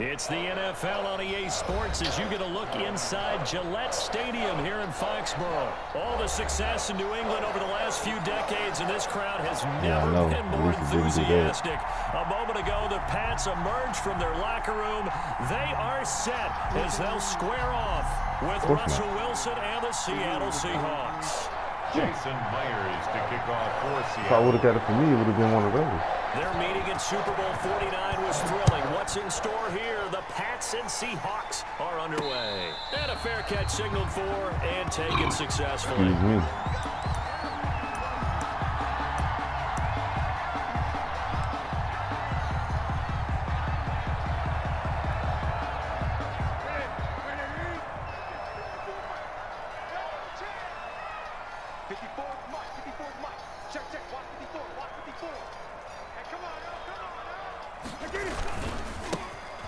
It's the NFL on EA Sports as you get a look inside Gillette Stadium here in Foxborough. All the success in New England over the last few decades, and this crowd has never been more enthusiastic. A moment ago, the Pats emerged from their locker room. They are set as they'll square off with Russell Wilson and the Seattle Seahawks. Jason Myers to kick off for Seattle. If I would have got it for me, it would have been one of those. Their meeting at Super Bowl 49 was thrilling. What's in store here? The Pats and Seahawks are underway. And a fair catch signaled for and taken successfully.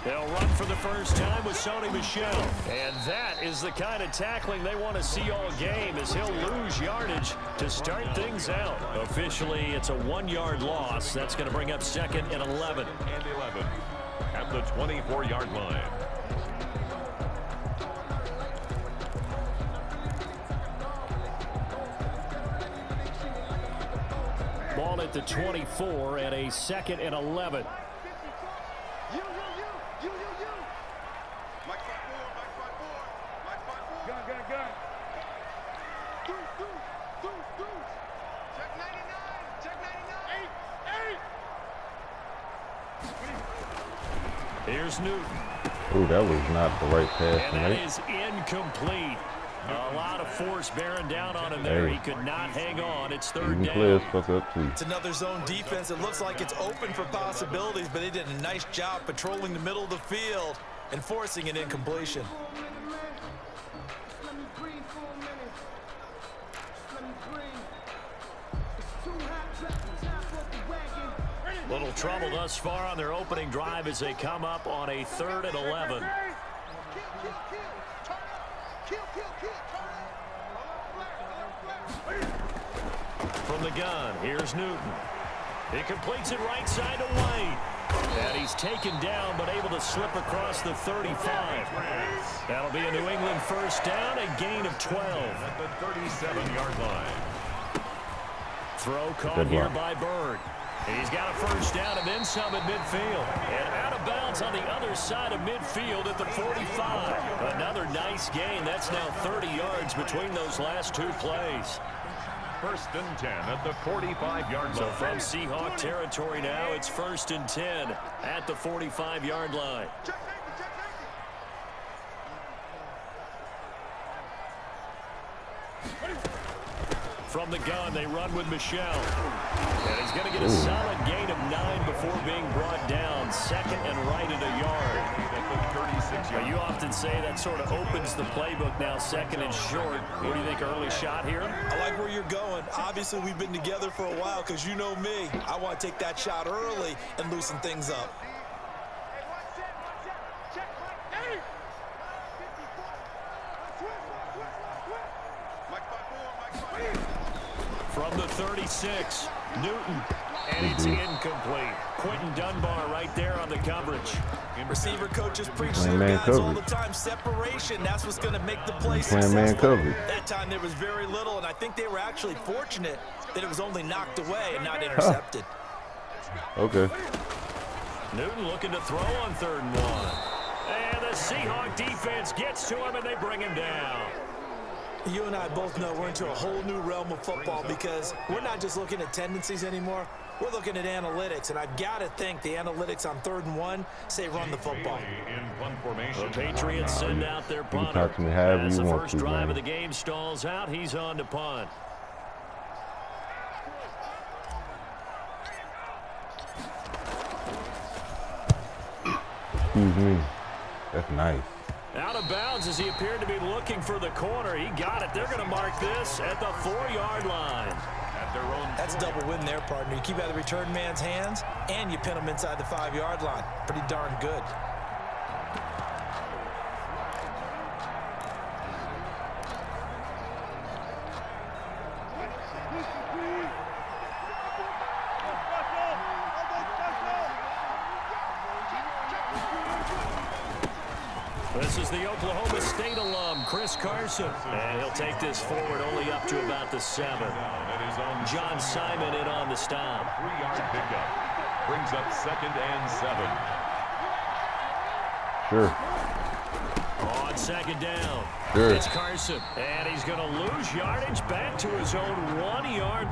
They'll run for the first time with Sony Michel. And that is the kind of tackling they want to see all game as he'll lose yardage to start things out. Officially, it's a 1-yard loss. That's going to bring up 2nd and 11. And 11 at the 24-yard line. Ball at the 24 and a 2nd and 11. Here's Newton. Ooh, that was not the right pass to And that make. is incomplete. A lot of force bearing down on him there. He could not hang on. It's 3rd down. Players fuck up too. It's another zone defense. It looks like it's open for possibilities, but they did a nice job patrolling the middle of the field and forcing an incompletion. Little trouble thus far on their opening drive as they come up on a 3rd and 11. From the gun, here's Newton. He completes it right side to White. And he's taken down but able to slip across the 35. That'll be a New England first down, a gain of 12. At the 37-yard line. Throw caught here by Bird. He's got a first down and then some at midfield. And out of bounds on the other side of midfield at the 45. Another nice gain. That's now 30 yards between those last 2 plays. 1st and 10 at the 45-yard line. So from Seahawk territory now, it's 1st and 10 at the 45-yard line. From the gun, they run with Michel. And he's going to get a solid gain of 9 before being brought down. 2nd and right at a yard. Now, you often say that sort of opens the playbook now, 2nd and short. What do you think, early shot here? I like where you're going. Obviously, we've been together for a while because you know me. I want to take that shot early and loosen things up. From the 36, Newton, and it's incomplete. Quentin Dunbar right there on the coverage. Receiver coaches preach to their guys all the time. Separation, that's what's going to make the play successful. That time there was very little, and I think they were actually fortunate that it was only knocked away and not intercepted. Okay. Newton looking to throw on 3rd and 1. And the Seahawk defense gets to him, and they bring him down. You and I both know we're into a whole new realm of football because we're not just looking at tendencies anymore. We're looking at analytics, and I've got to think the analytics on 3rd and 1 say run the football. The Patriots send out their punter. As the first drive of the game stalls out, he's on to punt. Excuse me. That's nice. Out of bounds as he appeared to be looking for the corner. He got it. They're going to mark this at the 4-yard line. That's a double win there, partner. You keep out of the return man's hands, and you pin him inside the 5-yard line. Pretty darn good. This is the Oklahoma State alum, Chris Carson. And he'll take this forward only up to about the 7. John Simon in on the stop. 3-yard pickup. Brings up 2nd and 7. Sure. On 2nd down. Sure. It's Carson. And he's going to lose yardage back to his own 1-yard.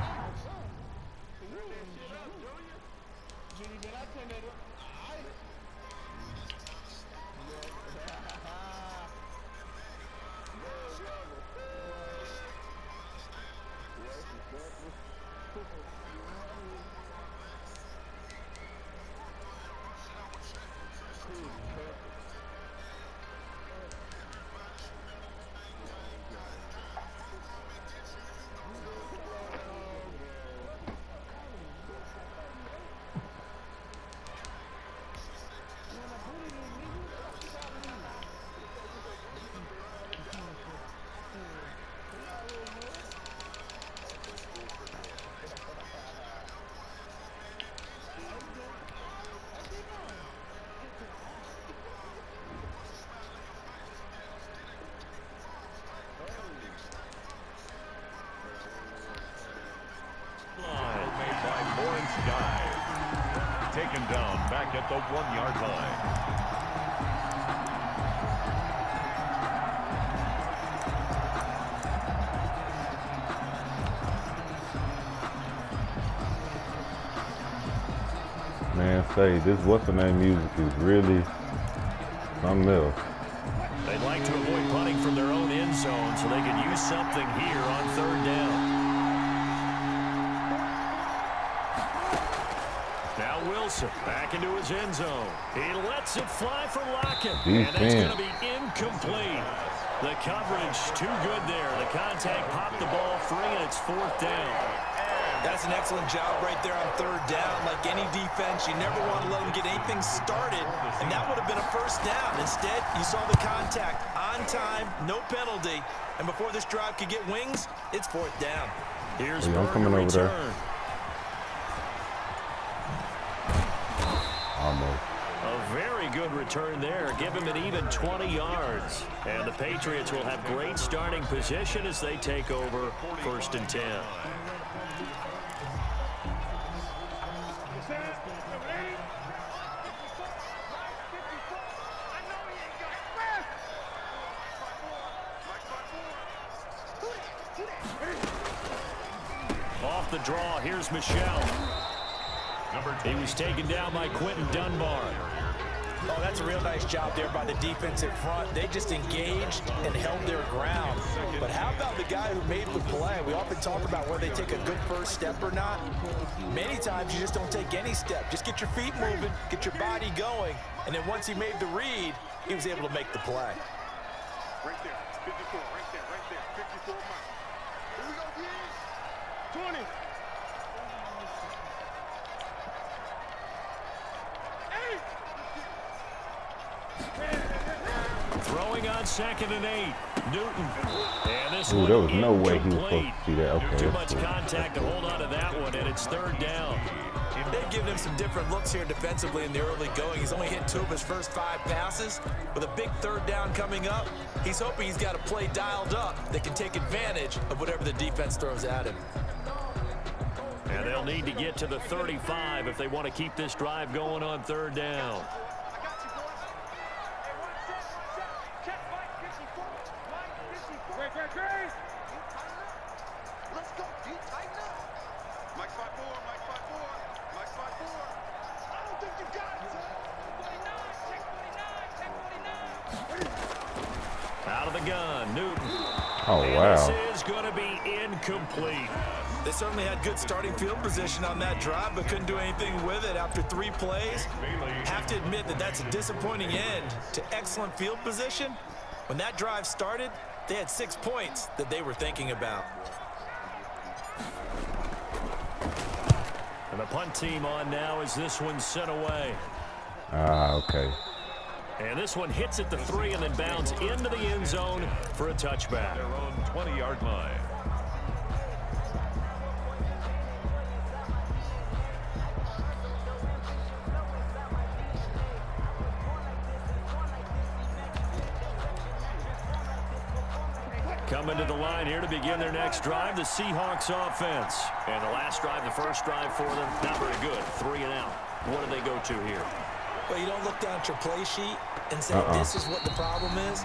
Taken down back at the 1-yard line. Man, say this what's-the-name music is really something else. They'd like to avoid punting from their own end zone so they could use something here on 3rd down. Now Wilson back into his end zone. He lets it fly for Lockett. And that's going to be incomplete. The coverage too good there. The contact popped the ball free, and it's 4th down. That's an excellent job right there on 3rd down. Like any defense, you never want to let them get anything started, and that would have been a 1st down. Instead, you saw the contact on time, no penalty, and before this drive could get wings, it's 4th down. Here's I'm Bird coming to over return. there. Almost. A very good return there. Give him an even 20 yards. And the Patriots will have great starting position as they take over 1st and 10. Off the draw, here's Michel. He was taken down by Quentin Dunbar. Oh, that's a real nice job there by the defensive front. They just engaged and held their ground. But how about the guy who made the play? We often talk about whether they take a good first step or not. Many times you just don't take any step. Just get your feet moving, get your body going, and then once he made the read, he was able to make the play. Right there, 54, right there, 54 miles. Here we go, kids. 20. Throwing on 2nd and 8. Newton. And this Ooh, one there was no way he was supposed incomplete. to see that. Okay, Too that's much cool. contact to hold on to that one, and it's 3rd down. They've given him some different looks here defensively in the early going. He's only hit 2 of his first 5 passes. With a big 3rd down coming up, he's hoping he's got a play dialed up that can take advantage of whatever the defense throws at him. And they'll need to get to the 35 if they want to keep this drive going on 3rd down. Out of the gun, Newton. Oh, and wow. This is going to be incomplete. They certainly had good starting field position on that drive, but couldn't do anything with it after 3 plays. Have to admit that that's a disappointing end to excellent field position. When that drive started, they had 6 points that they were thinking about. And the punt team on now as this one's sent away. Okay. And this one hits at the 3 and then bounds into the end zone for a touchback. Their own 20-yard line. Coming to the line here to begin their next drive, the Seahawks offense. And the last drive, the first drive for them, not very good. 3 and out. What do they go to here? Well, you don't look down at your play sheet and say, this is what the problem is.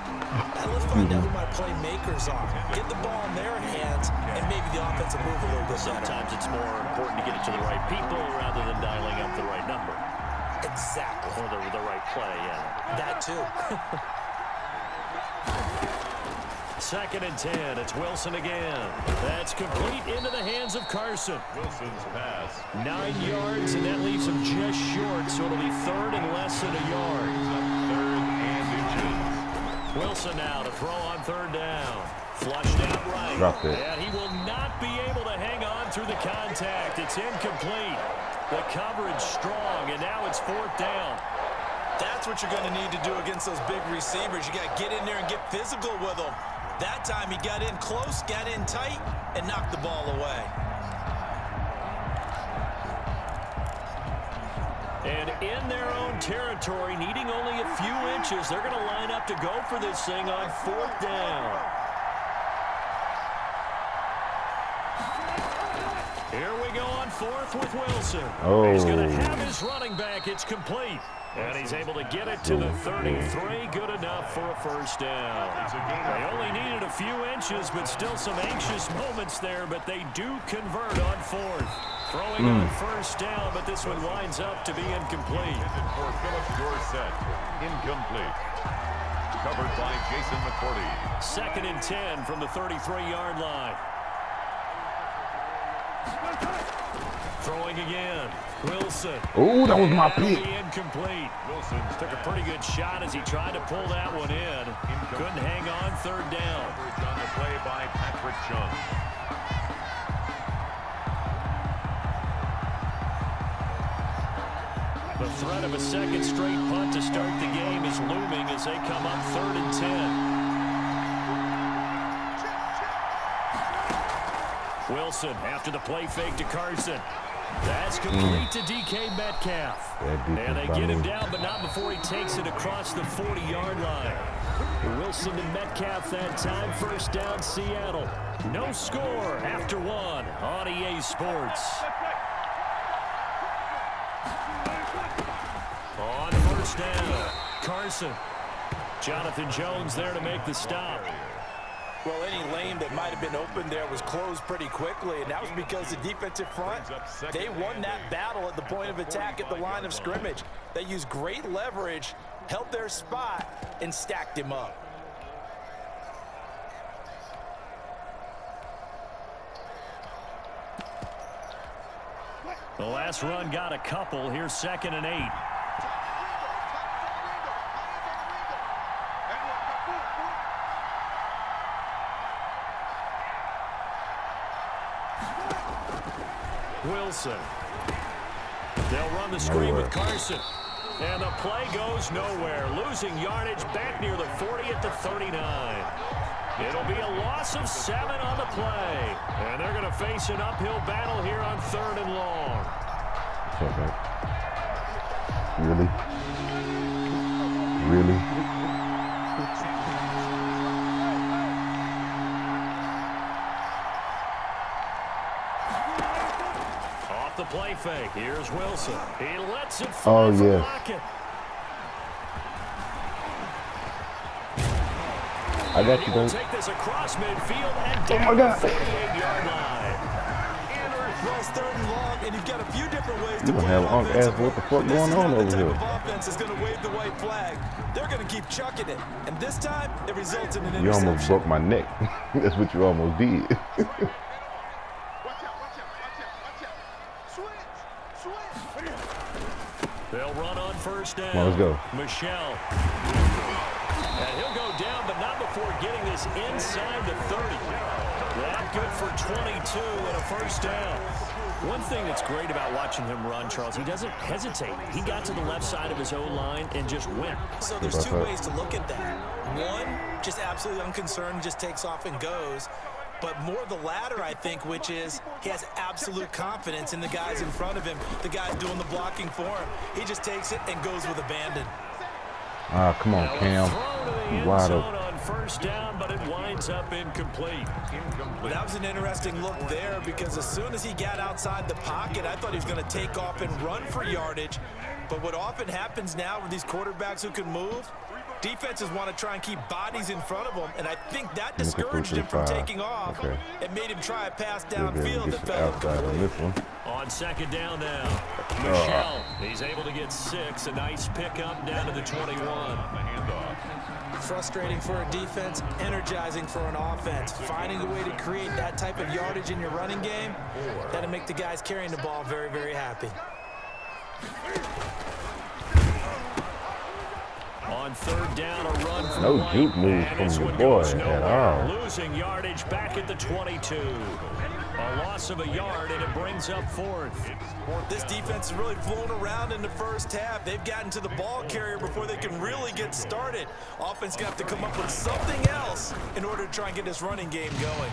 Now let's find out who my playmakers are. Get the ball in their hands, and maybe the offense will move a little bit better. Sometimes it's more important to get it to the right people rather than dialing up the right number. Exactly. Or the right play, yeah. That too. 2nd and 10. It's Wilson again. That's complete into the hands of Carson. Wilson's pass. 9 yards, and that leaves him just short, so it'll be 3rd and less than a yard. 3rd and inches. Wilson now to throw on 3rd down. Flushed out right. Drop it. And he will not be able to hang on through the contact. It's incomplete. The coverage strong, and now it's 4th down. That's what you're going to need to do against those big receivers. You got to get in there and get physical with them. That time he got in close, got in tight, and knocked the ball away. And in their own territory, needing only a few inches, they're going to line up to go for this thing on 4th down. Here we go on 4th with Wilson. Oh. He's going to have his running back. It's complete. And he's able to get it to the 33. Good enough for a first down. They only needed a few inches, but still some anxious moments there. But they do convert on 4th. Throwing on first down, but this one winds up to be incomplete. For Philip Dorsett, incomplete. Covered by Jason McCourty. 2nd and 10 from the 33-yard line. Throwing again. Wilson. Oh, that was my pick. Incomplete. Wilson took a pretty good shot as he tried to pull that one in. Couldn't hang on 3rd down. On the play by Patrick Chung. The threat of a second straight punt to start the game is looming as they come up 3rd and 10. Wilson after the play fake to Carson. That's complete to DK Metcalf. And they get him down, but not before he takes it across the 40-yard line. Wilson to Metcalf that time. First down, Seattle. No score after 1 on EA Sports. On first down, Carson. Jonathan Jones there to make the stop. Well, any lane that might have been open there was closed pretty quickly, and that was because the defensive front, they won that battle at the point of attack at the line of scrimmage. They used great leverage, held their spot, and stacked him up. The last run got a couple. Here's 2nd and 8. Wilson. They'll run the screen with Carson. And the play goes nowhere. Losing yardage back near the 40 at the 39. It'll be a loss of 7 on the play. And they're going to face an uphill battle here on 3rd and long. Really? Really? Off the play fake. Here's Wilson. He lets it fly from Lockett. I got you, baby. Take this across midfield and down oh my God. the 48-yard line. Well, 3rd and long, and you've got a few different ways to You gonna have Unc ask what the fuck going on over here. Offense is going to wave the white flag. They're going to keep chucking it, and this time it results in an You interception. almost broke my neck. That's what you almost did. Watch out, watch out, watch out. Switch. They'll run on first down. Come on, let's go. Michelle. And he'll go down, but not before getting this inside the 30. That good for 22 and a first down. One thing that's great about watching him run, Charles, he doesn't hesitate. He got to the left side of his O-line and just went. So there's 2 ways to look at that. One, just absolutely unconcerned, just takes off and goes. But more the latter, I think, which is he has absolute confidence in the guys in front of him, the guys doing the blocking for him. He just takes it and goes with abandon. Ah, come on, Cam. Throw to the end Wide zone open. on first down, but it winds up incomplete. That was an interesting look there because as soon as he got outside the pocket, I thought he was going to take off and run for yardage. But what often happens now with these quarterbacks who can move, defenses want to try and keep bodies in front of them, and I think that discouraged him from taking off. Okay. It made him try a pass downfield that fell outside on this one. On second down now, Michel, he's able to get 6. A nice pickup down to the 21. Frustrating for a defense, energizing for an offense. Finding a way to create that type of yardage in your running game, that'll make the guys carrying the ball very, very happy. On third down, a run for No juke move from your boy at all. Losing yardage back at the 22. A loss of a yard, and it brings up 4th. This defense has really flown around in the first half. They've gotten to the ball carrier before they can really get started. Offense going to have to come up with something else in order to try and get this running game going.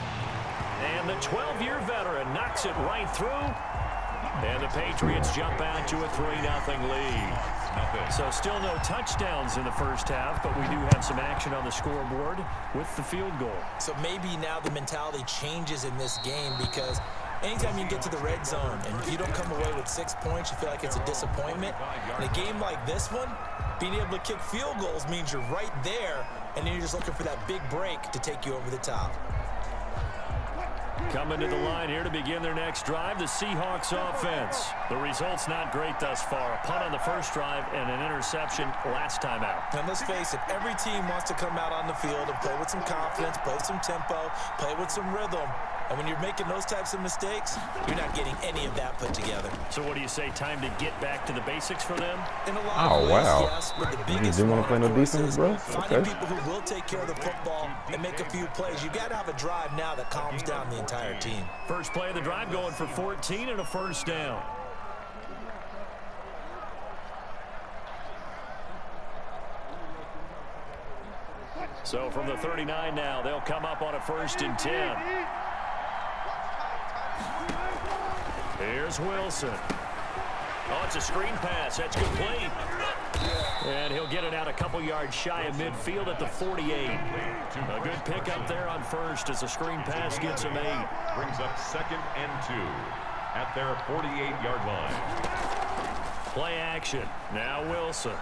And the 12-year veteran knocks it right through. And the Patriots jump out to a 3-0 lead. So still no touchdowns in the first half, but we do have some action on the scoreboard with the field goal. So maybe now the mentality changes in this game because anytime you get to the red zone and if you don't come away with 6 points, you feel like it's a disappointment. In a game like this one, being able to kick field goals means you're right there, and then you're just looking for that big break to take you over the top. Coming to the line here to begin their next drive, the Seahawks offense. The result's not great thus far. A punt on the first drive and an interception last time out. And let's face it, every team wants to come out on the field and play with some confidence, play with some tempo, play with some rhythm. And when you're making those types of mistakes, you're not getting any of that put together. So what do you say, time to get back to the basics for them? In a lot of ways, yes, but the biggest didn't want to play no one, of course, defense, is bro? finding Okay. people who will take care of the football and make a few plays. You got to have a drive now that calms down the entire team. First play of the drive going for 14 and a first down. So from the 39 now, they'll come up on a 1st and 10. Here's Wilson. Oh, it's a screen pass. That's complete. And he'll get it out a couple yards shy of midfield at the 48. A good pickup there on first as the screen pass gets him 8. Brings up 2nd and 2 at their 48-yard line. Play action. Now Wilson.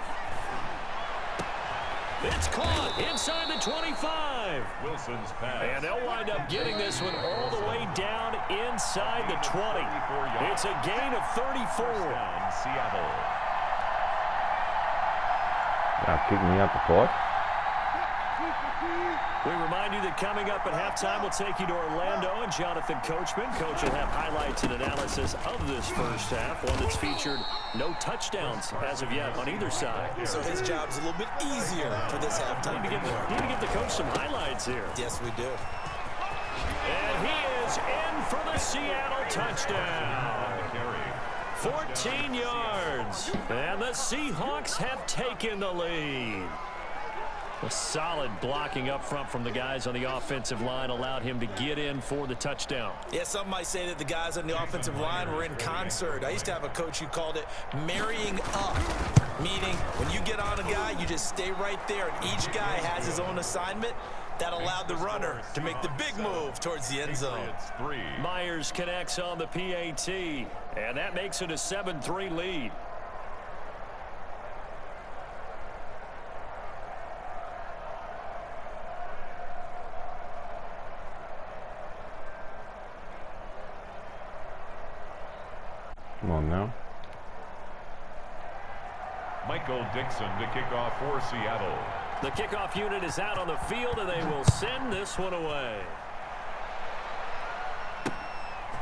It's caught inside the 25. Wilson's pass. And they'll wind up getting this one all the way down inside the 20. It's a gain of 34. Down, Seattle. Y'all kick me out the park. We remind you that coming up at halftime, we'll take you to Orlando and Jonathan Coachman. Coach will have highlights and analysis of this first half, one that's featured no touchdowns as of yet on either side. So his job's a little bit easier for this halftime. Need to get the coach some highlights here. Yes, we do. And he is in for the Seattle touchdown. 14 yards. And the Seahawks have taken the lead. A solid blocking up front from the guys on the offensive line allowed him to get in for the touchdown. Yeah, some might say that the guys on the offensive line were in concert. I used to have a coach who called it marrying up, meaning when you get on a guy, you just stay right there, and each guy has his own assignment. That allowed the runner to make the big move towards the end zone. Myers connects on the PAT, and that makes it a 7-3 lead. Come on now. Michael Dixon to kick off for Seattle. The kickoff unit is out on the field, and they will send this one away.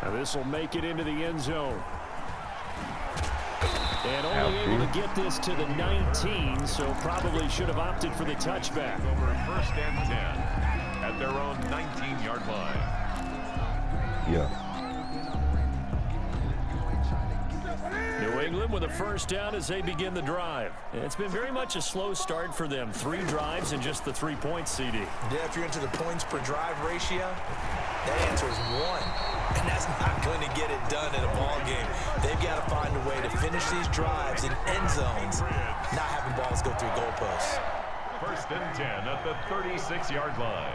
Now this will make it into the end zone. And only able to get this to the 19, so probably should have opted for the touchback. Over 1st and 10 at their own 19-yard line. Yeah. New England with a first down as they begin the drive. It's been very much a slow start for them. 3 drives and just the 3 points, CD. Yeah, if you're into the points per drive ratio, that answer is 1. And that's not going to get it done in a ball game. They've got to find a way to finish these drives in end zones, not having balls go through goalposts. 1st First and 10 at the 36-yard line.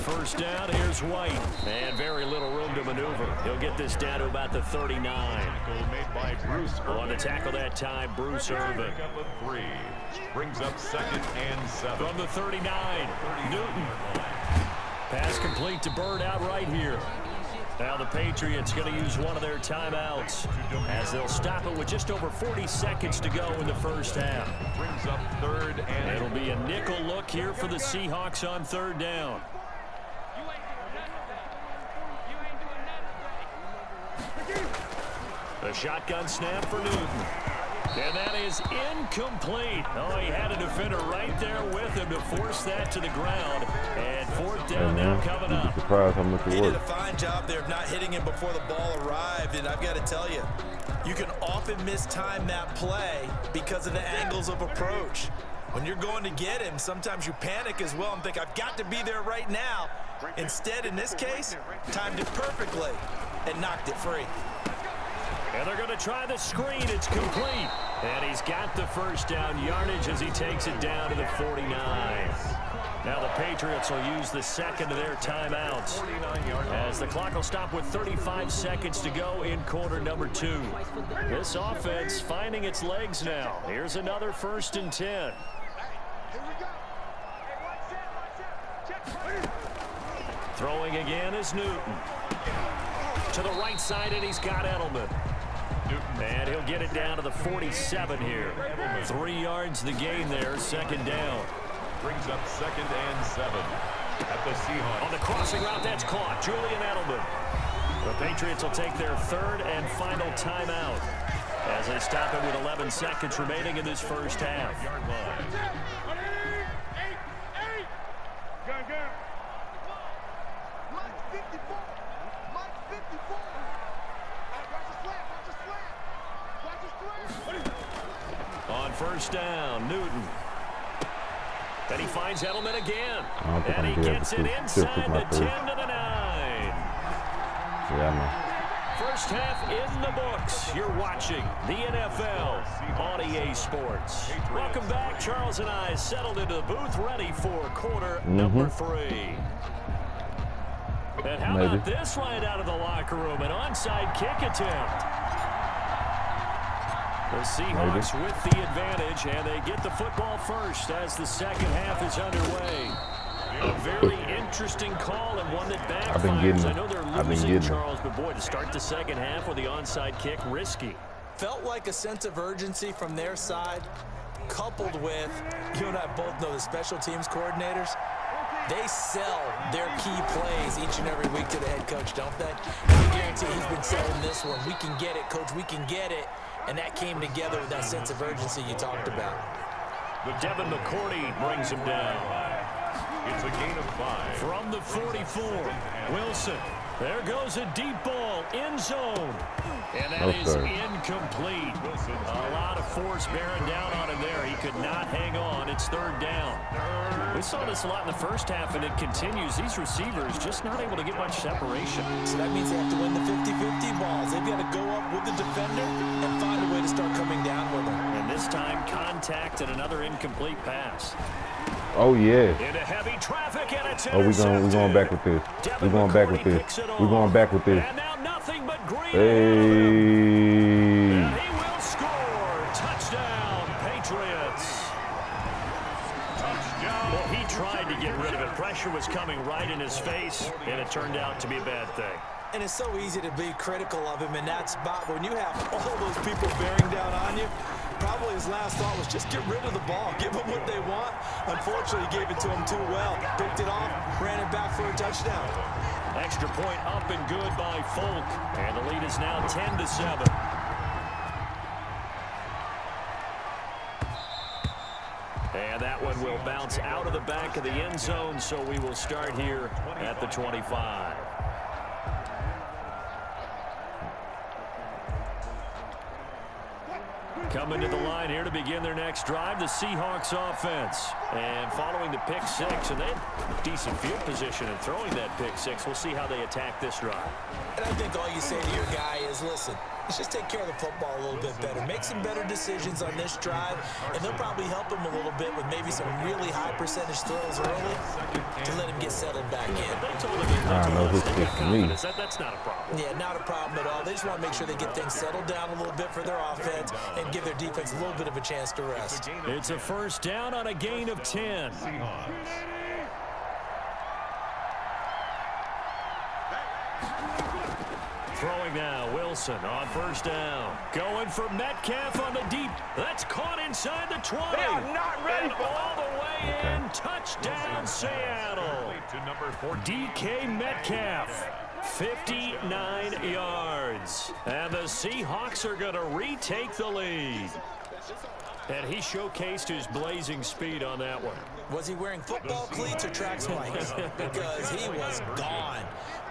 First down, here's White. And very little room to maneuver. He'll get this down to about the 39. Made by Bruce Irvin. On the tackle that time, Bruce Irvin. Pick up a 3. Brings up 2nd and 7. From the 39, Newton. Pass complete to Bird out right here. Now the Patriots going to use one of their timeouts as they'll stop it with just over 40 seconds to go in the first half. Brings up 3rd and It'll be a nickel look here for the Seahawks on 3rd down. The shotgun snap for Newton. And that is incomplete. Oh, he had a defender right there with him to force that to the ground. And 4th down now coming up. Surprised how much it He did a worked. fine job there of not hitting him before the ball arrived. And I've got to tell you, you can often mistime that play because of the angles of approach. When you're going to get him, sometimes you panic as well and think, I've got to be there right now. Instead, in this case, timed it perfectly and knocked it free. And they're going to try the screen. It's complete. And he's got the first down yardage as he takes it down to the 49. Now the Patriots will use the second of their timeouts as the clock will stop with 35 seconds to go in quarter number 2. This offense finding its legs now. Here's another 1st and 10. Throwing again is Newton. To the right side, and he's got Edelman. And he'll get it down to the 47 here. 3 yards the gain there, 2nd down. brings up 2nd and 7 at the Seahawks. On the crossing route, that's caught. Julian Edelman. The Patriots will take their 3rd and final timeout as they stop it with 11 seconds remaining in this first half. On first down, Newton. And he finds Edelman again. And he gets it inside the 10 to the 9. Yeah, I know. First half in the books. You're watching the NFL on EA Sports. Welcome back. Charles and I settled into the booth ready for quarter number 3. And how about this right out of the locker room? An onside kick attempt. The Seahawks with the advantage, and they get the football first as the second half is underway. A very interesting call and one that backfires. I know they're losing, Charles, but boy, to start the second half with the onside kick, risky. Felt like a sense of urgency from their side, coupled with, you and I both know the special teams coordinators, they sell their key plays each and every week to the head coach, don't they? And I guarantee he's been selling this one. We can get it, coach, we can get it. And that came together with that sense of urgency you talked about. But Devin McCourty brings him down. It's a gain of 5. From the 44, Wilson. There goes a deep ball, end zone. And that is incomplete. A lot of force bearing down on him there. He could not hang on. It's 3rd down. We saw this a lot in the first half, and it continues. These receivers just not able to get much separation. So that means they have to win the 50-50 balls. They've got to go up with the defender and find a way to start coming down with them. And this time, contact and another incomplete pass. Oh, yeah. Into heavy traffic, and it's we're going back with this. We're going back with this. We're going back with this. And now nothing but green. Hey. And he will score. Touchdown, Patriots. Touchdown. Well, he tried to get rid of it. Pressure was coming right in his face, and it turned out to be a bad thing. And it's so easy to be critical of him in that spot. When you have all those people bearing down on you, probably his last thought was just get rid of the ball. Give them what they want. Unfortunately, he gave it to them too well. Picked it off, ran it back for a touchdown. Extra point up and good by Folk. And the lead is now 10-7. And that one will bounce out of the back of the end zone, so we will start here at the 25. Coming to the line here to begin their next drive, the Seahawks offense. And following the pick six, and they had decent field position in throwing that pick six. We'll see how they attack this drive. And I think all you say to your guy is, listen, let's just take care of the football a little bit better. Make some better decisions on this drive, and they'll probably help him a little bit with maybe some really high percentage throws early to let him get settled back in. They told him I know this is for me. That's not a problem. Yeah, not a problem at all. They just want to make sure they get things settled down a little bit for their offense and give their defense a little bit of a chance to rest. It's a first down on a gain of 10. Throwing now, Wilson on first down. Going for Metcalf on the deep. That's caught inside the 20. They are not ready and all the way in. Touchdown, Seattle. DK Metcalf, 59 yards. And the Seahawks are going to retake the lead. And he showcased his blazing speed on that one. Was he wearing football cleats or track spikes? Because he was gone.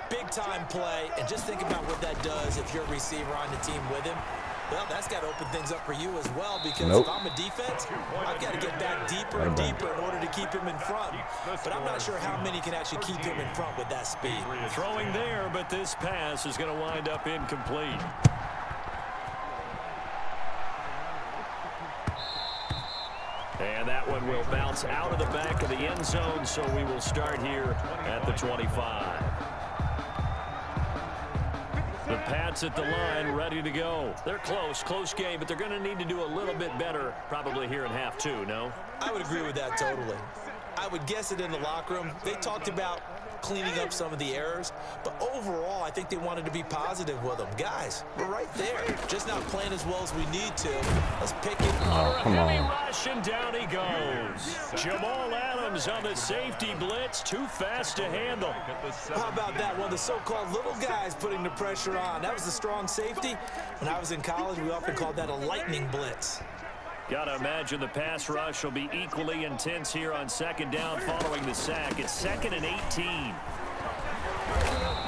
Big-time play, and just think about what that does if you're a receiver on the team with him. Well, that's got to open things up for you as well, because if I'm a defense, I've got to get back deeper and deeper in order to keep him in front. But I'm not sure how many can actually keep him in front with that speed. Throwing there, but this pass is going to wind up incomplete. And that one will bounce out of the back of the end zone, so we will start here at the 25. The Pats at the line, ready to go. They're close game, but they're going to need to do a little bit better probably here in half two, no? I would agree with that totally. I would guess it in the locker room. They talked about cleaning up some of the errors, but overall, I think they wanted to be positive with them. Guys, we're right there. Just not playing as well as we need to. Let's pick it. Oh, come on. Heavy rush, and down he goes. Jamal Adams on the safety blitz, too fast to handle. How about that? One of the so-called little guys putting the pressure on. That was the strong safety. When I was in college, we often called that a lightning blitz. Gotta imagine the pass rush will be equally intense here on second down following the sack. It's 2nd and 18.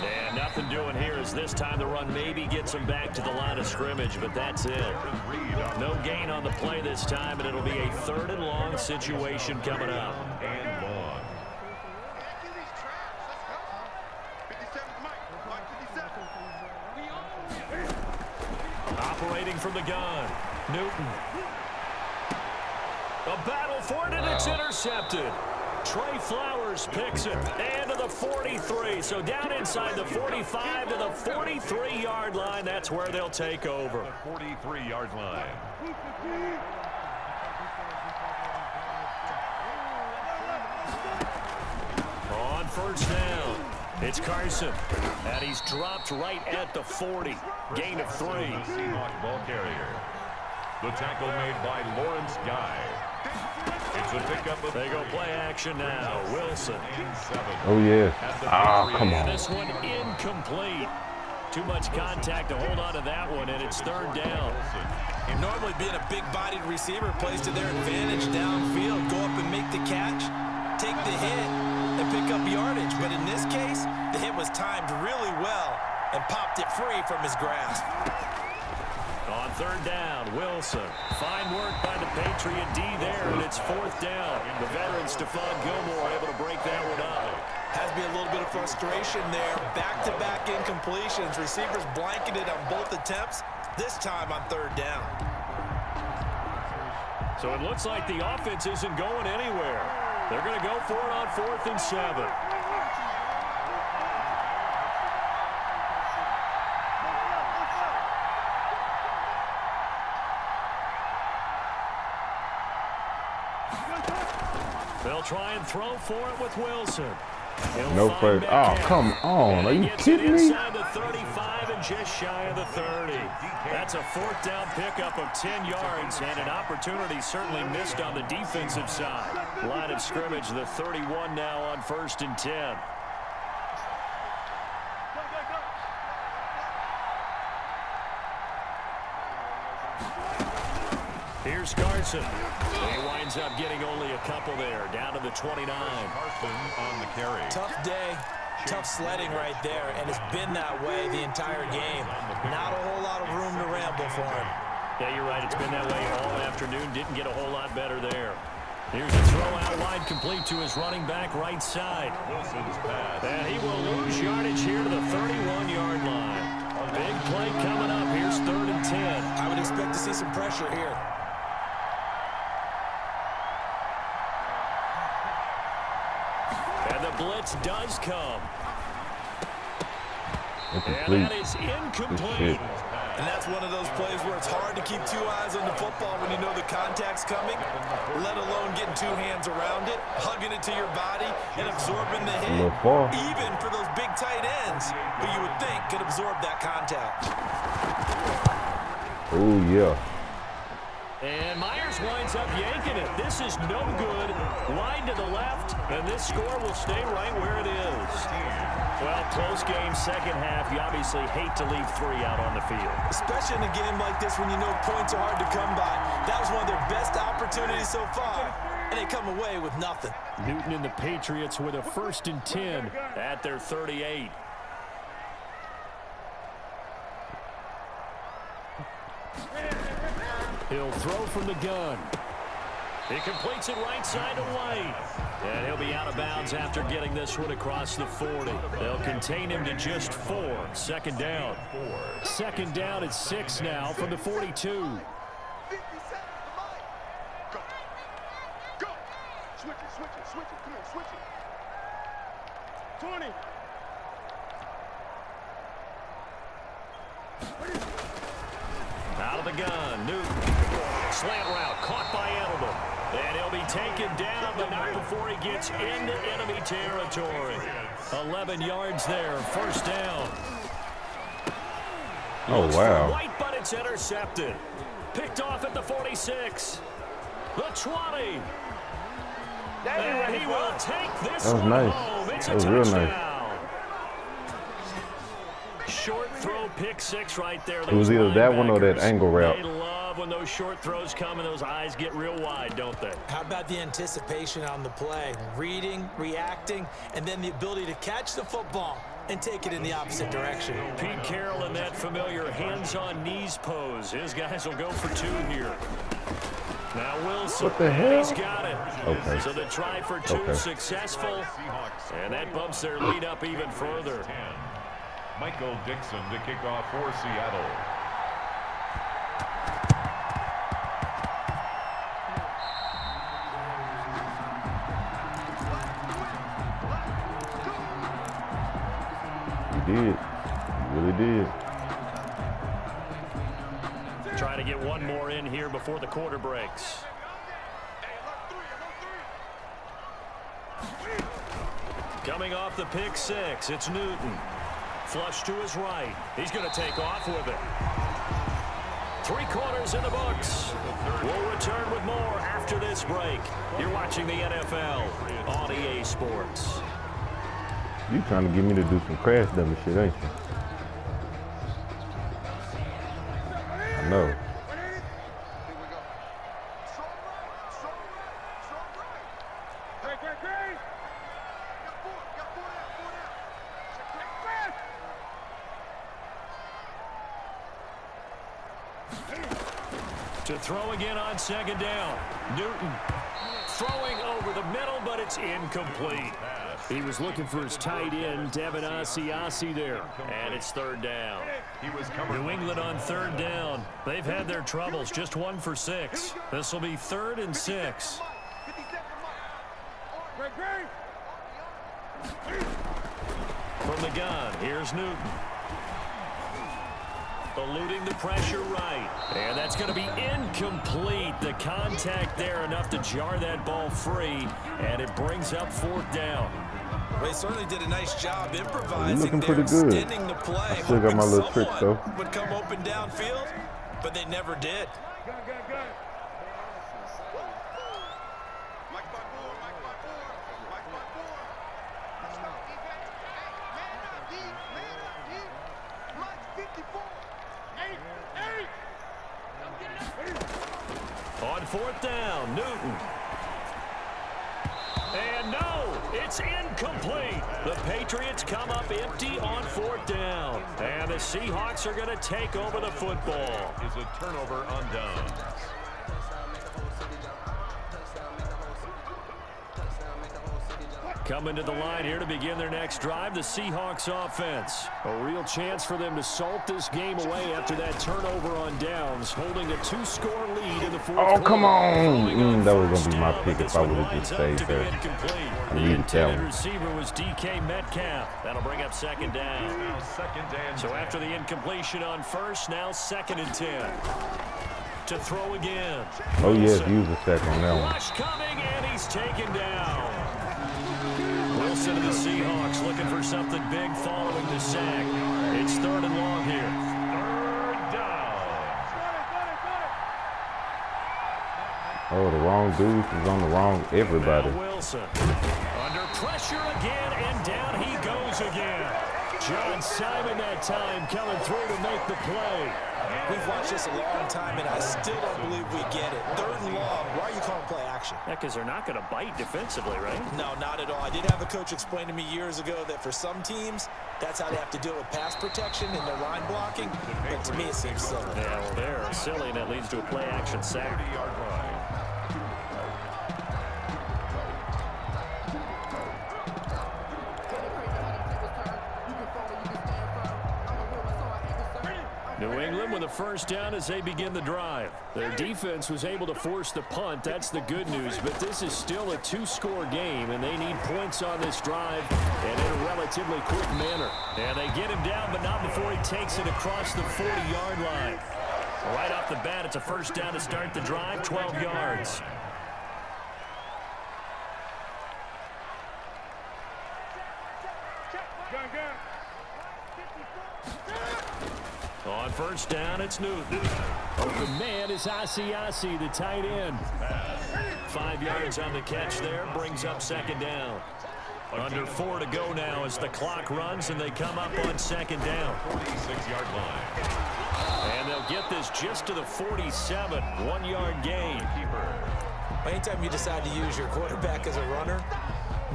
And nothing doing here as this time the run maybe gets them back to the line of scrimmage, but that's it. No gain on the play this time, and it'll be a 3rd and long situation coming up. And long. Operating from the gun, Newton. A battle for it, and it's intercepted. Trey Flowers picks it, and to the 43. So down inside the 45 to the 43-yard line. That's where they'll take over. 43-yard line. On first down, it's Carson, and he's dropped right at the 40. Gain of 3. Seahawk ball carrier. The tackle made by Lawrence Guy. It's a pickup of They go play action now. Wilson. Oh, yeah. Ah, come on. This one incomplete. Too much contact to hold on to that one, and it's 3rd down. Normally being a big-bodied receiver plays to their advantage downfield. Go up and make the catch, take the hit, and pick up yardage. But in this case, the hit was timed really well and popped it free from his grasp. On 3rd down, Wilson. Fine work by the Patriot D there, and it's 4th down. The veteran Stephon Gilmore able to break that one up. Has to be a little bit of frustration there. Back-to-back incompletions. Receivers blanketed on both attempts, this time on 3rd down. So it looks like the offense isn't going anywhere. They're going to go for it on 4th and 7. They'll try and throw for it with Wilson. No pressure. Oh, come on. Are you kidding me? Inside the 35 and just shy of the 30. That's a 4th down pickup of 10 yards and an opportunity certainly missed on the defensive side. Line of scrimmage, the 31 now on 1st and 10. Here's Carson. He winds up getting only a couple there, down to the 29. Carson on the carry. Tough day, tough sledding right there, and it's been that way the entire game. Not a whole lot of room to ramble for him. Yeah, you're right. It's been that way all afternoon. Didn't get a whole lot better there. Here's a throw out wide, complete to his running back right side. Wilson's pass. And he will lose yardage here to the 31-yard line. Big play coming up. Here's 3rd and 10. I would expect to see some pressure here. And the blitz does come. Incomplete. And that is incomplete. And that's one of those plays where it's hard to keep 2 eyes on the football when you know the contact's coming, let alone getting 2 hands around it, hugging it to your body, and absorbing the hit, even for those big tight ends who you would think could absorb that contact. Oh, yeah. And Myers winds up yanking it. This is no good. Wide to the left, and this score will stay right where it is. Well, close game, second half. You obviously hate to leave 3 out on the field. Especially in a game like this when you know points are hard to come by. That was one of their best opportunities so far, and they come away with nothing. Newton and the Patriots with a 1st and 10 at their 38. He'll throw from the gun. He completes it right side to White. And he'll be out of bounds after getting this one across the 40. They'll contain him to just 4. 2nd down. 2nd down at 6 now from the 42. 50 seconds, Go. Go. Switch it. Come on, switch it. 20. Out of the gun, Newton. Slant route, caught by Edelman. And he'll be taken down, but not before he gets into enemy territory. 11 yards there, 1st down. Oh, wow. White, but it's intercepted. Picked off at the 46. The 20. And he will take this That was one nice. home. It's That was a real touchdown. nice. Short throw, pick 6 right there. It was either that one or that angle route. They love when those short throws come and those eyes get real wide, don't they? How about the anticipation on the play? Reading, reacting, and then the ability to catch the football and take it in the opposite direction. Pete Carroll in that familiar hands-on knees pose. His guys will go for 2 here. Now Wilson, What the hell? he's got it. Okay. So the try for 2 Okay. successful, and that bumps their lead up even further. Michael Dixon to kick off for Seattle. He did. He really did. Trying to get one more in here before the quarter breaks. Coming off the pick 6, it's Newton. Flush to his right. He's going to take off with it. 3 quarters in the books. We'll return with more after this break. You're watching the NFL on EA Sports. You trying to get me to do some crash dummy shit, ain't you? I know. To throw again on 2nd down. Newton throwing over the middle, but it's incomplete. He was looking for his tight end, Devin Asiasi there. And it's 3rd down. New England on 3rd down. They've had their troubles, just 1 for 6. This will be 3rd and 6. From the gun, here's Newton. Eluding the pressure right. And that's going to be incomplete. The contact there enough to jar that ball free. And it brings up 4th down. Well, he certainly did a nice job improvising looking there, pretty good. extending the play. I still got my hoping little trick, someone though. would come open downfield, but they never did. On 4th down, Newton. And no, it's incomplete. The Patriots come up empty on 4th down. And the Seahawks are going to take over the football. Is a turnover on downs. Coming to the line here to begin their next drive, the Seahawks offense. A real chance for them to salt this game away after that turnover on downs, holding a 2-score lead in the 4th quarter. Oh, come on. That was going to be my pick if I would have just stayed there. The intended receiver was DK Metcalf. That'll bring up 2nd down. Now 2nd and 10. So after the incompletion on 1st, now 2nd and 10. To throw again. Oh, yes, use a sack on that one. Rush coming, and he's taken down. Wilson of the Seahawks looking for something big following the sack. It's 3rd and long here. 3rd down. Oh, the wrong dude is on the wrong everybody. Now Wilson under pressure again, and down he goes again. John Simon that time coming through to make the play. We've watched this a long time, and I still don't believe we get it. 3rd and long. Why are you calling play action? Yeah, because they're not going to bite defensively, right? No, not at all. I did have a coach explain to me years ago that for some teams, that's how they have to deal with pass protection and their line blocking. But to me, it seems silly. Yeah, well, they're silly, and that leads to a play action sack. 30-yard line. New England with a 1st down as they begin the drive. Their defense was able to force the punt. That's the good news. But this is still a 2-score game, and they need points on this drive and in a relatively quick manner. And they get him down, but not before he takes it across the 40-yard line. Right off the bat, it's a 1st down to start the drive, 12 yards. On 1st down, it's Newton. Open man is Asiasi, the tight end. 5 yards on the catch there, brings up 2nd down. Under 4 to go now as the clock runs, and they come up on 2nd down. 46-yard line. And they'll get this just to the 47, 1-yard gain. Anytime you decide to use your quarterback as a runner,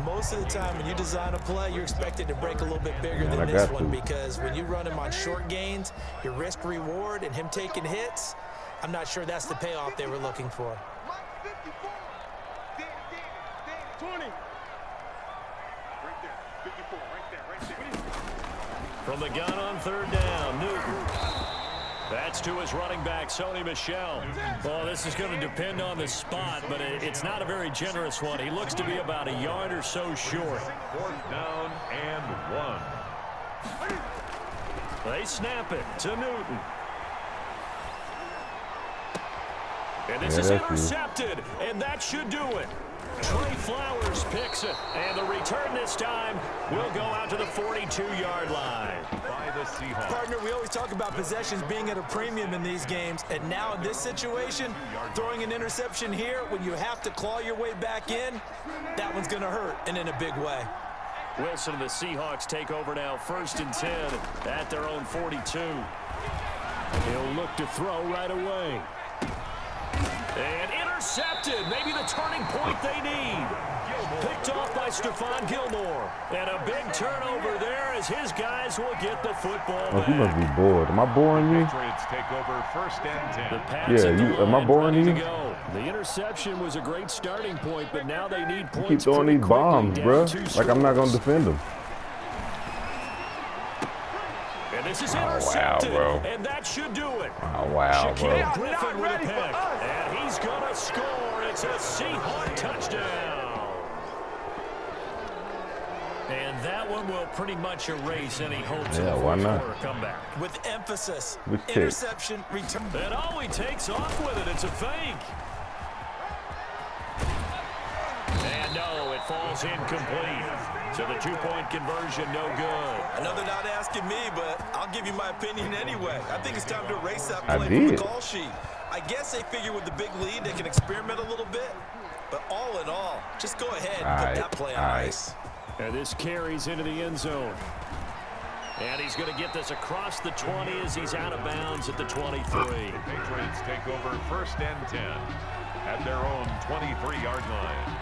most of the time when you design a play, you're expected to break a little bit bigger than this one, because when you run him on short gains, your risk reward and him taking hits, I'm not sure that's the payoff they were looking for. 20. Right there. 54. Right there. From the gun on 3rd down, Newton. That's to his running back, Sony Michel. Well, this is going to depend on the spot, but it's not a very generous one. He looks to be about a yard or so short. 4th down and 1. They snap it to Newton. And this is intercepted, and that should do it. Trey Flowers picks it, and the return this time will go out to the 42-yard line. By the Seahawks. Partner, we always talk about possessions being at a premium in these games, and now in this situation, throwing an interception here when you have to claw your way back in, that one's going to hurt, and in a big way. Wilson and the Seahawks take over now, 1st and 10 at their own 42. He'll look to throw right away. And intercepted, maybe the turning point they need. Picked off by Stephon Gilmore. And a big turnover there as his guys will get the football back. Oh, you must be bored. Am I boring you? Patriots take over 1st and 10. Yeah, am I boring you? The interception was a great starting point, but now they need points. Keep throwing these bombs, bro. Like I'm not going to defend them. And this is intercepted, bro. and that should do it. Oh, wow, bro. Shaquille Griffin with a pick, and he's going to score. It's a Seahawk touchdown. And that one will pretty much erase any hopes of a fourth-quarter comeback. With emphasis, With interception, return. And oh, he takes off with it. It's a fake. And no, it falls incomplete. So the 2-point conversion, no good. I know they're not asking me, but I'll give you my opinion anyway. I think it's time to erase that play from the call sheet. I guess they figure with the big lead, they can experiment a little bit. But all in all, just go ahead and put that play on ice. And this carries into the end zone. And he's going to get this across the 20 as he's out of bounds at the 23. The Patriots take over 1st and 10 at their own 23-yard line.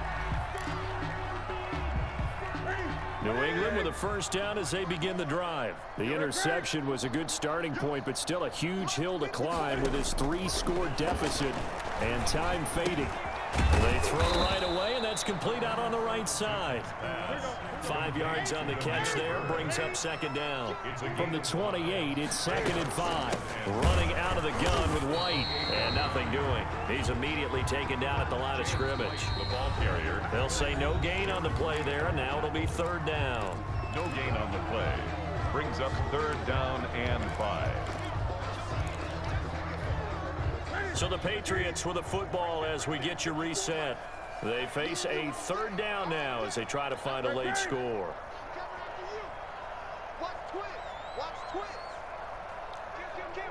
New England with a first down as they begin the drive. The interception was a good starting point, but still a huge hill to climb with his 3-score deficit and time fading. They throw right away, and that's complete out on the right side. 5 yards on the catch there, brings up second down. From the 28, it's 2nd and 5. Running out of the gun with White, and nothing doing. He's immediately taken down at the line of scrimmage. The ball carrier. They'll say no gain on the play there, and now it'll be 3rd down. No gain on the play. Brings up 3rd down and 5. So the Patriots with the football as we get you reset. They face a 3rd down now as they try to find a late score. Watch twist. Watch twist. Kill.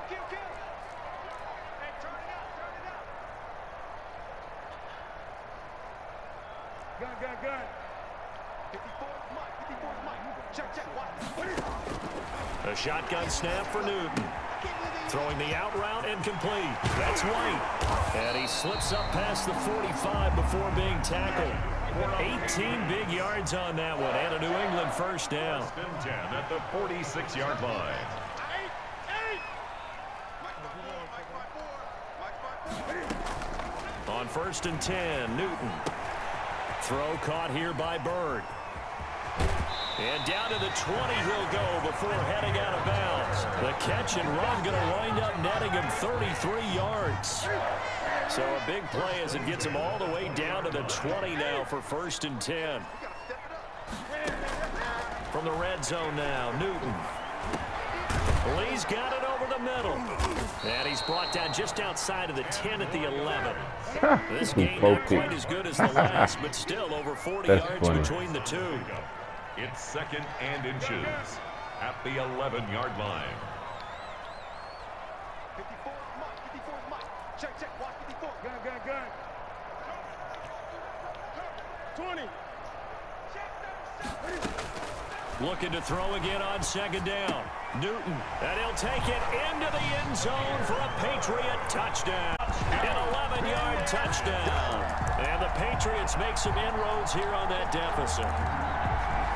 Hey, turn it out. Gun. 54's Mike. Check. Watch. A shotgun snap for Newton. Throwing the out route and complete. That's White. And he slips up past the 45 before being tackled. 18 big yards on that one. And a New England first down. 10 at the 46-yard line. On 1st and 10, Newton. Throw caught here by Bird. And down to the 20 he'll go before heading out of bounds. The catch and run going to wind up netting him 33 yards. So a big play as it gets him all the way down to the 20 now for 1st and 10. From the red zone now, Newton. Lee's got it over the middle. And he's brought down just outside of the 10 at the 11. This game not quite as good as the last, but still over 40 yards between the two. It's 2nd and inches at the 11-yard line. 54's Mike. Check. Watch 54. Gun. 20. Looking to throw again on 2nd down. Newton, and he'll take it into the end zone for a Patriot touchdown. An 11-yard touchdown. And the Patriots make some inroads here on that deficit.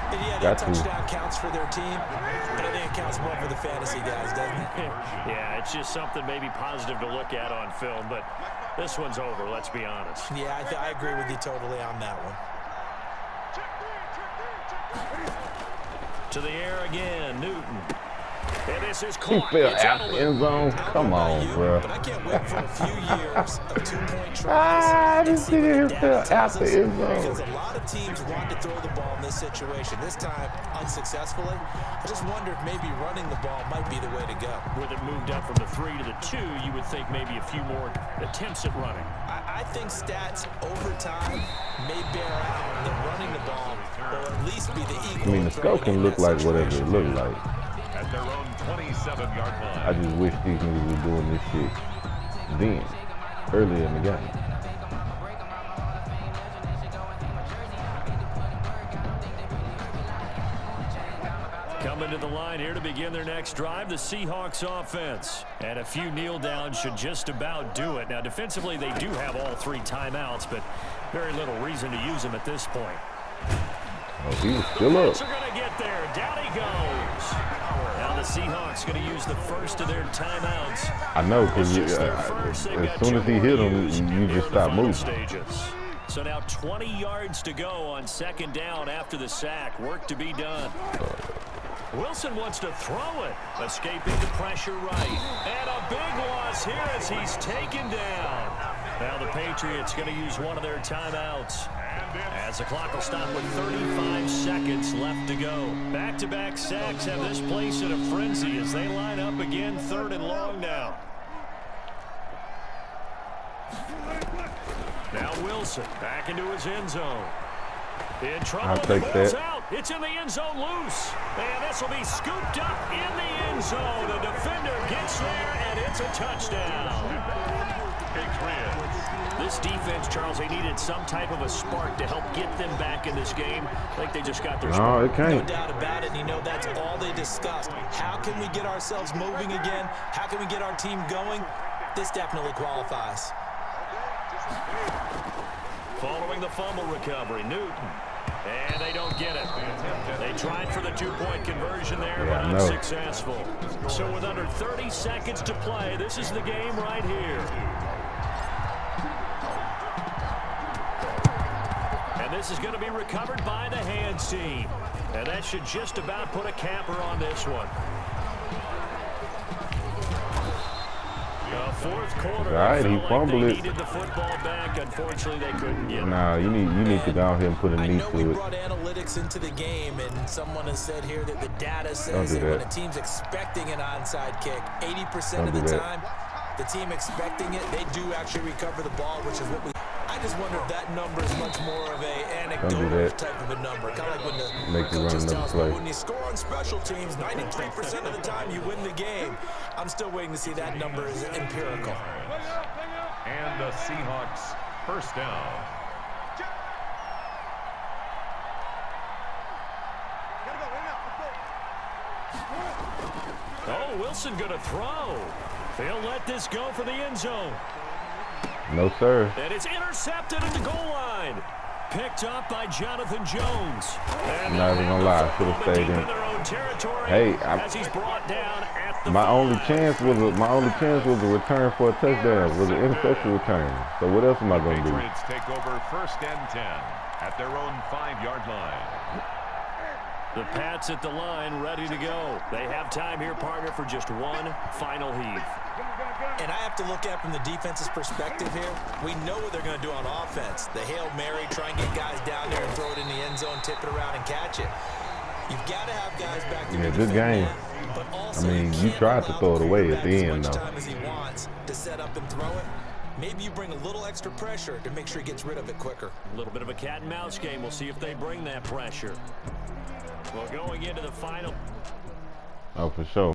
And yeah, that touchdown counts for their team, but I think it counts more for the fantasy guys, doesn't it? Yeah, it's just something maybe positive to look at on film, but this one's over, let's be honest. Yeah, I agree with you totally on that one. To the air again, Newton. And this is He caught. fell out the end zone. Come on, bro. But I can't wait for a few years of 2-point tries. This nigga fell out the end zone. Because a lot of teams want to throw the ball in this situation. This time, unsuccessfully. I just wonder if maybe running the ball might be the way to go. With it moved up from the 3 to the 2, you would think maybe a few more attempts at running. I think stats over time may bear out that running the ball will at least be the equal. I mean, the scope can look like whatever it look like. At their own 27-yard line. I just wish these niggas were doing this shit then, earlier in the game. Coming to the line here to begin their next drive, the Seahawks offense. And a few kneel downs should just about do it. Now, defensively, they do have all 3 timeouts, but very little reason to use them at this point. Oh, he was still up. Are going to get there. Down he goes. Now the Seahawks going to use the first of their timeouts. I know, because as soon as he hit him, you just stop moving. Stages. So now 20 yards to go on 2nd down after the sack. Work to be done. Wilson wants to throw it. Escaping the pressure right. And a big loss here as he's taken down. Now the Patriots going to use one of their timeouts. As the clock will stop with 35 seconds left to go. Back-to-back sacks have this place in a frenzy as they line up again 3rd and long now. Now Wilson back into his end zone. In trouble. I'll take that. Out. It's in the end zone loose. And this will be scooped up in the end zone. The defender gets there, and it's a touchdown. This defense, Charles, they needed some type of a spark to help get them back in this game. I think they just got their spark. No, it can't. No doubt about it, and you know that's all they discussed. How can we get ourselves moving again? How can we get our team going? This definitely qualifies. Following the fumble recovery, Newton. And they don't get it. They tried for the two-point conversion there, Yeah, but unsuccessful. So with under 30 seconds to play, this is the game right here. And this is going to be recovered by the hands team. And that should just about put a capper on this one. Fourth quarter. All right, he fumbled it. Needed the football back. Unfortunately, they couldn't get it. Nah, you need to go out here and put a knee I know we to it. brought analytics into the game, and someone has said here that the data says that when a team's expecting an onside kick, 80% of the time, the team expecting it, they do actually recover the ball, which is what we. I just wonder if that number is much more of a anecdotal type of a number, kind of like when the coaches tell us, but when you score on special teams, 93% of the time you win the game. I'm still waiting to see that number is empirical. And the Seahawks first down. Oh, Wilson going to throw. They'll let this go for the end zone. No, sir. And it's intercepted at the goal line. Picked up by Jonathan Jones. And not even gonna lie, should have stayed in. Hey, my only chance was a return for a touchdown. Was an interception return. So what else am I gonna do? Patriots take over first and 10 at their own 5-yard line. The Pats at the line, ready to go. They have time here, partner, for just one final heave. And I have to look at from the defense's perspective here. We know what they're going to do on offense. The Hail Mary, try and get guys down there and throw it in the end zone, tip it around and catch it. You've got to have guys back there. Yeah, good game. But also, I mean, you tried to throw it away at the end, though. As much time as he wants to set up and throw it. Maybe you bring a little extra pressure to make sure he gets rid of it quicker. A little bit of a cat and mouse game. We'll see if they bring that pressure. Well, going into the final. Oh, for sure.